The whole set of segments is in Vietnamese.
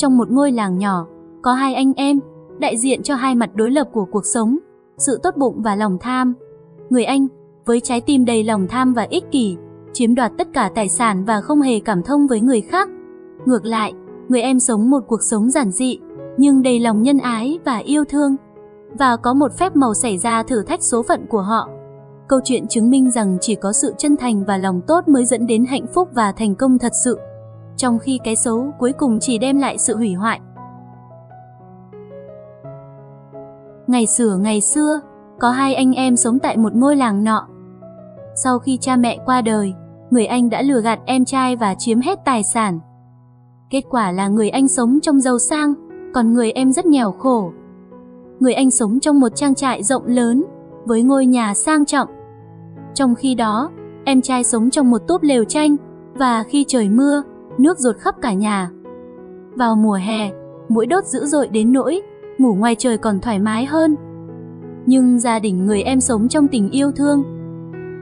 trong một ngôi làng nhỏ, có hai anh em, đại diện cho hai mặt đối lập của cuộc sống, sự tốt bụng và lòng tham. Người anh, với trái tim đầy lòng tham và ích kỷ, chiếm đoạt tất cả tài sản và không hề cảm thông với người khác. Ngược lại, người em sống một cuộc sống giản dị, nhưng đầy lòng nhân ái và yêu thương. Và có một phép màu xảy ra thử thách số phận của họ. Câu chuyện chứng minh rằng chỉ có sự chân thành và lòng tốt mới dẫn đến hạnh phúc và thành công thật sự, trong khi cái xấu cuối cùng chỉ đem lại sự hủy hoại. Ngày xưa, có hai anh em sống tại một ngôi làng nọ. Sau khi cha mẹ qua đời, người anh đã lừa gạt em trai và chiếm hết tài sản. Kết quả là người anh sống trong giàu sang, còn người em rất nghèo khổ. Người anh sống trong một trang trại rộng lớn, với ngôi nhà sang trọng. Trong khi đó, em trai sống trong một túp lều tranh, và khi trời mưa, nước dột khắp cả nhà. Vào mùa hè, muỗi đốt dữ dội đến nỗi ngủ ngoài trời còn thoải mái hơn. Nhưng gia đình người em sống trong tình yêu thương.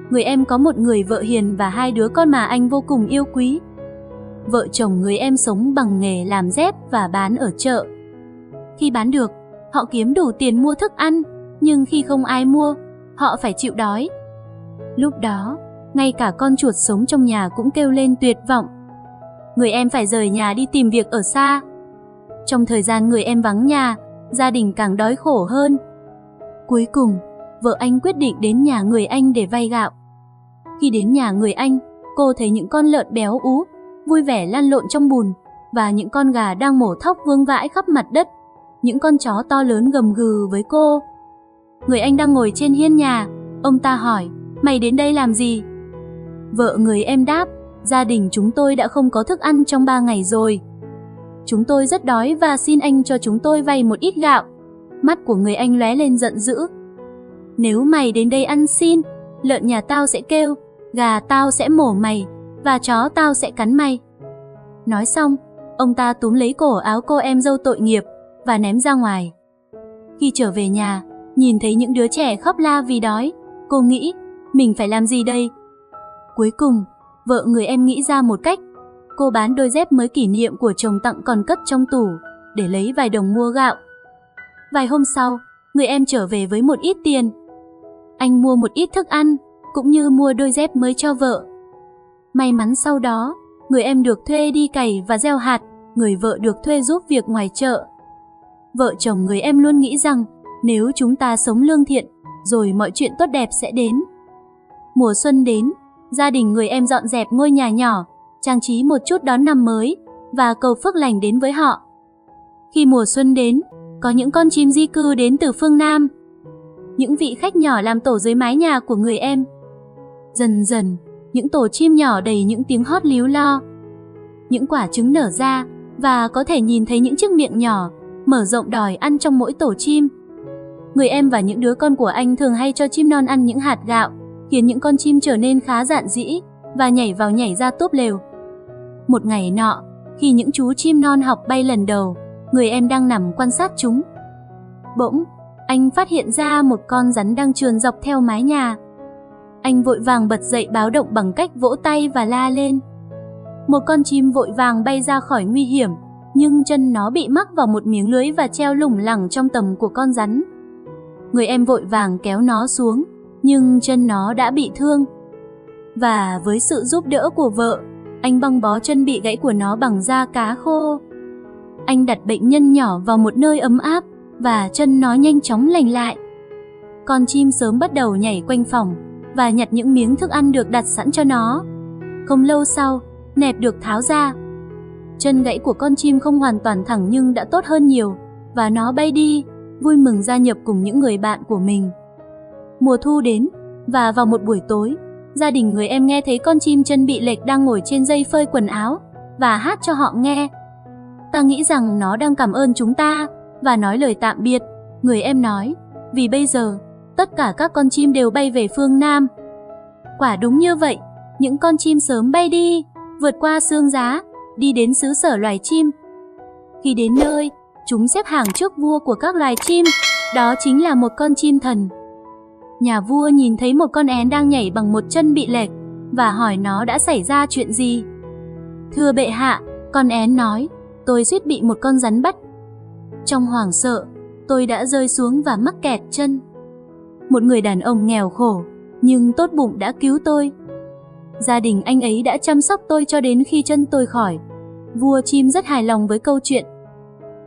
Người em có một người vợ hiền và hai đứa con mà anh vô cùng yêu quý. Vợ chồng người em sống bằng nghề làm dép và bán ở chợ. Khi bán được, họ kiếm đủ tiền mua thức ăn, nhưng khi không ai mua, họ phải chịu đói. Lúc đó, ngay cả con chuột sống trong nhà cũng kêu lên tuyệt vọng. Người em phải rời nhà đi tìm việc ở xa. Trong thời gian người em vắng nhà, gia đình càng đói khổ hơn. Cuối cùng, vợ anh quyết định đến nhà người anh để vay gạo. Khi đến nhà người anh, cô thấy những con lợn béo ú, vui vẻ lăn lộn trong bùn, và những con gà đang mổ thóc vương vãi khắp mặt đất. Những con chó to lớn gầm gừ với cô. Người anh đang ngồi trên hiên nhà, ông ta hỏi, mày đến đây làm gì? Vợ người em đáp, gia đình chúng tôi đã không có thức ăn trong 3 ngày rồi. Chúng tôi rất đói và xin anh cho chúng tôi vay một ít gạo. Mắt của người anh lóe lên giận dữ. Nếu mày đến đây ăn xin, lợn nhà tao sẽ kêu, gà tao sẽ mổ mày, và chó tao sẽ cắn mày. Nói xong, ông ta túm lấy cổ áo cô em dâu tội nghiệp và ném ra ngoài. Khi trở về nhà, nhìn thấy những đứa trẻ khóc la vì đói, cô nghĩ, mình phải làm gì đây? Cuối cùng, vợ người em nghĩ ra một cách. Cô bán đôi dép mới kỷ niệm của chồng tặng còn cất trong tủ, để lấy vài đồng mua gạo. Vài hôm sau, người em trở về với một ít tiền. Anh mua một ít thức ăn, cũng như mua đôi dép mới cho vợ. May mắn sau đó, người em được thuê đi cày và gieo hạt, người vợ được thuê giúp việc ngoài chợ. Vợ chồng người em luôn nghĩ rằng, nếu chúng ta sống lương thiện, rồi mọi chuyện tốt đẹp sẽ đến. Mùa xuân đến, gia đình người em dọn dẹp ngôi nhà nhỏ, trang trí một chút đón năm mới, và cầu phước lành đến với họ. Khi mùa xuân đến, có những con chim di cư đến từ phương Nam. Những vị khách nhỏ làm tổ dưới mái nhà của người em. Dần dần, những tổ chim nhỏ đầy những tiếng hót líu lo. Những quả trứng nở ra, và có thể nhìn thấy những chiếc miệng nhỏ, mở rộng đòi ăn trong mỗi tổ chim. Người em và những đứa con của anh thường hay cho chim non ăn những hạt gạo, khiến những con chim trở nên khá dạn dĩ, và nhảy vào nhảy ra túp lều. Một ngày nọ, khi những chú chim non học bay lần đầu, người em đang nằm quan sát chúng. Bỗng, anh phát hiện ra một con rắn đang trườn dọc theo mái nhà. Anh vội vàng bật dậy báo động bằng cách vỗ tay và la lên. Một con chim vội vàng bay ra khỏi nguy hiểm, nhưng chân nó bị mắc vào một miếng lưới và treo lủng lẳng trong tầm của con rắn. Người em vội vàng kéo nó xuống, nhưng chân nó đã bị thương. Và với sự giúp đỡ của vợ, anh băng bó chân bị gãy của nó bằng da cá khô. Anh đặt bệnh nhân nhỏ vào một nơi ấm áp, và chân nó nhanh chóng lành lại. Con chim sớm bắt đầu nhảy quanh phòng và nhặt những miếng thức ăn được đặt sẵn cho nó. Không lâu sau, nẹp được tháo ra. Chân gãy của con chim không hoàn toàn thẳng nhưng đã tốt hơn nhiều, và nó bay đi, vui mừng gia nhập cùng những người bạn của mình. Mùa thu đến, và vào một buổi tối, gia đình người em nghe thấy con chim chân bị lệch đang ngồi trên dây phơi quần áo và hát cho họ nghe. Ta nghĩ rằng nó đang cảm ơn chúng ta và nói lời tạm biệt, người em nói, vì bây giờ tất cả các con chim đều bay về phương Nam. Quả đúng như vậy, những con chim sớm bay đi, vượt qua sương giá, đi đến xứ sở loài chim. Khi đến nơi, chúng xếp hàng trước vua của các loài chim, đó chính là một con chim thần. Nhà vua nhìn thấy một con én đang nhảy bằng một chân bị lệch và hỏi nó đã xảy ra chuyện gì. Thưa bệ hạ, con én nói, tôi suýt bị một con rắn bắt. Trong hoảng sợ, tôi đã rơi xuống và mắc kẹt chân. Một người đàn ông nghèo khổ, nhưng tốt bụng đã cứu tôi. Gia đình anh ấy đã chăm sóc tôi cho đến khi chân tôi khỏi. Vua chim rất hài lòng với câu chuyện.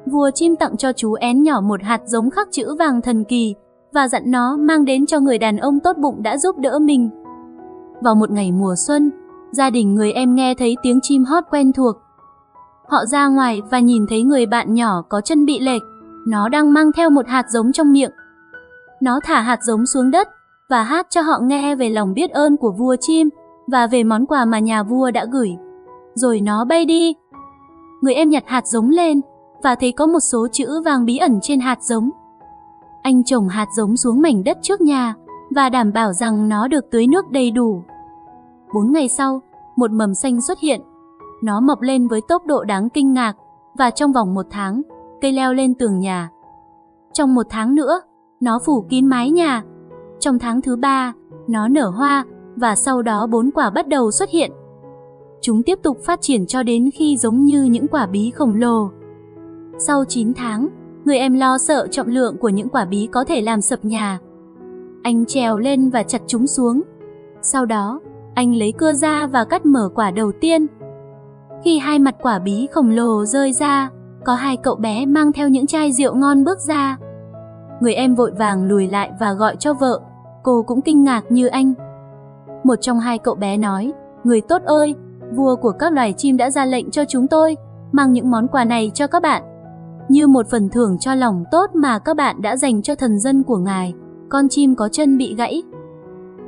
Vua chim tặng cho chú én nhỏ một hạt giống khắc chữ vàng thần kỳ và dặn nó mang đến cho người đàn ông tốt bụng đã giúp đỡ mình. Vào một ngày mùa xuân, gia đình người em nghe thấy tiếng chim hót quen thuộc. Họ ra ngoài và nhìn thấy người bạn nhỏ có chân bị lệch, nó đang mang theo một hạt giống trong miệng. Nó thả hạt giống xuống đất và hát cho họ nghe về lòng biết ơn của vua chim và về món quà mà nhà vua đã gửi. Rồi nó bay đi. Người em nhặt hạt giống lên và thấy có một số chữ vàng bí ẩn trên hạt giống. Anh trồng hạt giống xuống mảnh đất trước nhà và đảm bảo rằng nó được tưới nước đầy đủ. 4 ngày sau, một mầm xanh xuất hiện. Nó mọc lên với tốc độ đáng kinh ngạc và trong vòng 1 tháng, cây leo lên tường nhà. Trong 1 tháng nữa, nó phủ kín mái nhà. Trong tháng thứ 3, nó nở hoa và sau đó 4 quả bắt đầu xuất hiện. Chúng tiếp tục phát triển cho đến khi giống như những quả bí khổng lồ. Sau 9 tháng, người em lo sợ trọng lượng của những quả bí có thể làm sập nhà. Anh trèo lên và chặt chúng xuống. Sau đó, anh lấy cưa ra và cắt mở quả đầu tiên. Khi 2 mặt quả bí khổng lồ rơi ra, có 2 cậu bé mang theo những chai rượu ngon bước ra. Người em vội vàng lùi lại và gọi cho vợ, cô cũng kinh ngạc như anh. Một trong 2 cậu bé nói, người tốt ơi, vua của các loài chim đã ra lệnh cho chúng tôi mang những món quà này cho các bạn. Như một phần thưởng cho lòng tốt mà các bạn đã dành cho thần dân của ngài, con chim có chân bị gãy.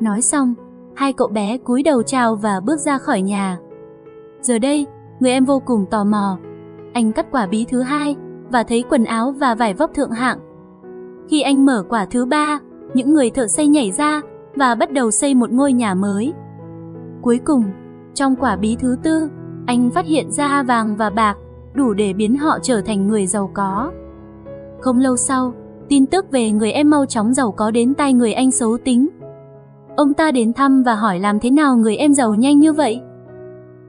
Nói xong, 2 cậu bé cúi đầu chào và bước ra khỏi nhà. Giờ đây, người em vô cùng tò mò. Anh cắt quả bí thứ 2 và thấy quần áo và vải vóc thượng hạng. Khi anh mở quả thứ 3, những người thợ xây nhảy ra và bắt đầu xây một ngôi nhà mới. Cuối cùng, trong quả bí thứ 4, anh phát hiện ra vàng và bạc, đủ để biến họ trở thành người giàu có. Không lâu sau, tin tức về người em mau chóng giàu có đến tai người anh xấu tính. Ông ta đến thăm và hỏi làm thế nào người em giàu nhanh như vậy.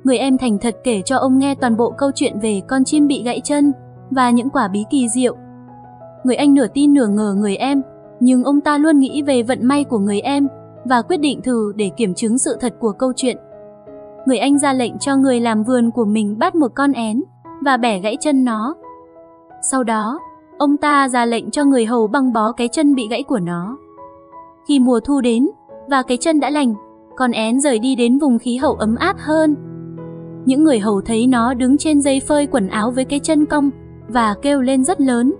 Người em thành thật kể cho ông nghe toàn bộ câu chuyện về con chim bị gãy chân và những quả bí kỳ diệu. Người anh nửa tin nửa ngờ người em, nhưng ông ta luôn nghĩ về vận may của người em và quyết định thử để kiểm chứng sự thật của câu chuyện. Người anh ra lệnh cho người làm vườn của mình bắt một con én và bẻ gãy chân nó. Sau đó, ông ta ra lệnh cho người hầu băng bó cái chân bị gãy của nó. Khi mùa thu đến và cái chân đã lành, con én rời đi đến vùng khí hậu ấm áp hơn. Những người hầu thấy nó đứng trên dây phơi quần áo với cái chân cong và kêu lên rất lớn.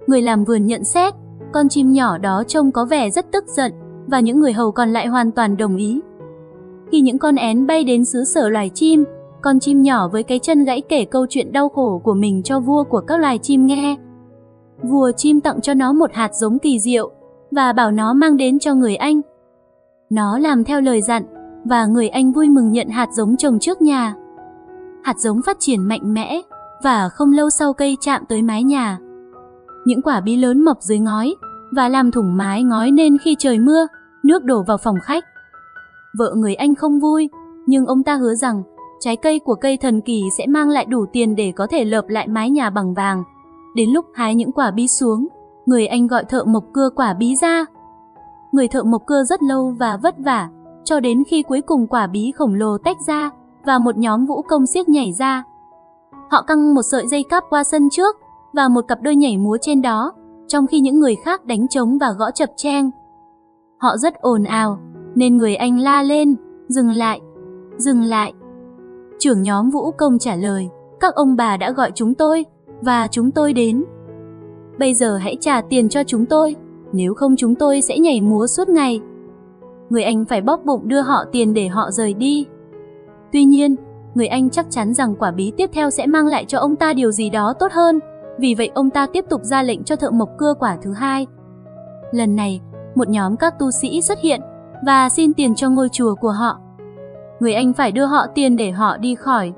Người làm vườn nhận xét, con chim nhỏ đó trông có vẻ rất tức giận và những người hầu còn lại hoàn toàn đồng ý. Khi những con én bay đến xứ sở loài chim, con chim nhỏ với cái chân gãy kể câu chuyện đau khổ của mình cho vua của các loài chim nghe. Vua chim tặng cho nó một hạt giống kỳ diệu và bảo nó mang đến cho người anh. Nó làm theo lời dặn và người anh vui mừng nhận hạt giống trồng trước nhà. Hạt giống phát triển mạnh mẽ và không lâu sau cây chạm tới mái nhà. Những quả bí lớn mọc dưới ngói và làm thủng mái ngói nên khi trời mưa, nước đổ vào phòng khách. Vợ người anh không vui, nhưng ông ta hứa rằng trái cây của cây thần kỳ sẽ mang lại đủ tiền để có thể lợp lại mái nhà bằng vàng. Đến lúc hái những quả bí xuống, người anh gọi thợ mộc cưa quả bí ra. Người thợ mộc cưa rất lâu và vất vả, cho đến khi cuối cùng quả bí khổng lồ tách ra và một nhóm vũ công xiếc nhảy ra. Họ căng một sợi dây cáp qua sân trước và một cặp đôi nhảy múa trên đó, trong khi những người khác đánh trống và gõ chập cheng. Họ rất ồn ào, nên người anh la lên, dừng lại, dừng lại. Trưởng nhóm vũ công trả lời, các ông bà đã gọi chúng tôi, và chúng tôi đến. Bây giờ hãy trả tiền cho chúng tôi, nếu không chúng tôi sẽ nhảy múa suốt ngày. Người anh phải bóp bụng đưa họ tiền để họ rời đi. Tuy nhiên, người anh chắc chắn rằng quả bí tiếp theo sẽ mang lại cho ông ta điều gì đó tốt hơn, vì vậy ông ta tiếp tục ra lệnh cho thợ mộc cưa quả thứ 2. Lần này, một nhóm các tu sĩ xuất hiện và xin tiền cho ngôi chùa của họ. Người anh phải đưa họ tiền để họ đi khỏi.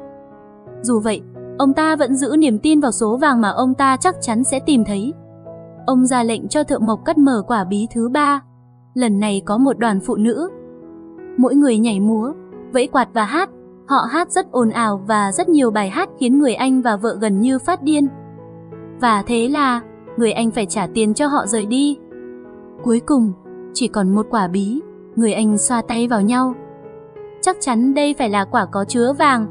Dù vậy, ông ta vẫn giữ niềm tin vào số vàng mà ông ta chắc chắn sẽ tìm thấy. Ông ra lệnh cho thợ mộc cắt mở quả bí thứ 3. Lần này có một đoàn phụ nữ. Mỗi người nhảy múa, vẫy quạt và hát, Họ hát rất ồn ào và rất nhiều bài hát khiến người anh và vợ gần như phát điên. Và thế là người anh phải trả tiền cho họ rời đi. Cuối cùng, chỉ còn một quả bí, người anh xoa tay vào nhau. Chắc chắn đây phải là quả có chứa vàng.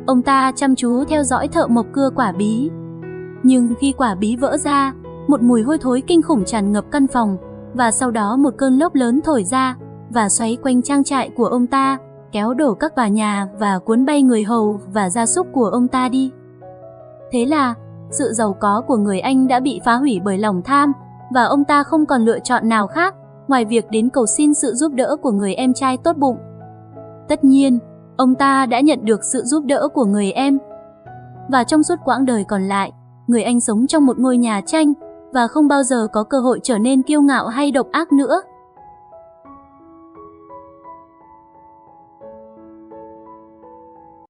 Ông ta chăm chú theo dõi thợ mộc cưa quả bí. Nhưng khi quả bí vỡ ra, một mùi hôi thối kinh khủng tràn ngập căn phòng, và sau đó một cơn lốc lớn thổi ra và xoáy quanh trang trại của ông ta, kéo đổ các tòa nhà và cuốn bay người hầu và gia súc của ông ta đi. Thế là sự giàu có của người anh đã bị phá hủy bởi lòng tham, và ông ta không còn lựa chọn nào khác ngoài việc đến cầu xin sự giúp đỡ của người em trai tốt bụng. Tất nhiên, ông ta đã nhận được sự giúp đỡ của người em. Và trong suốt quãng đời còn lại, người anh sống trong một ngôi nhà tranh và không bao giờ có cơ hội trở nên kiêu ngạo hay độc ác nữa.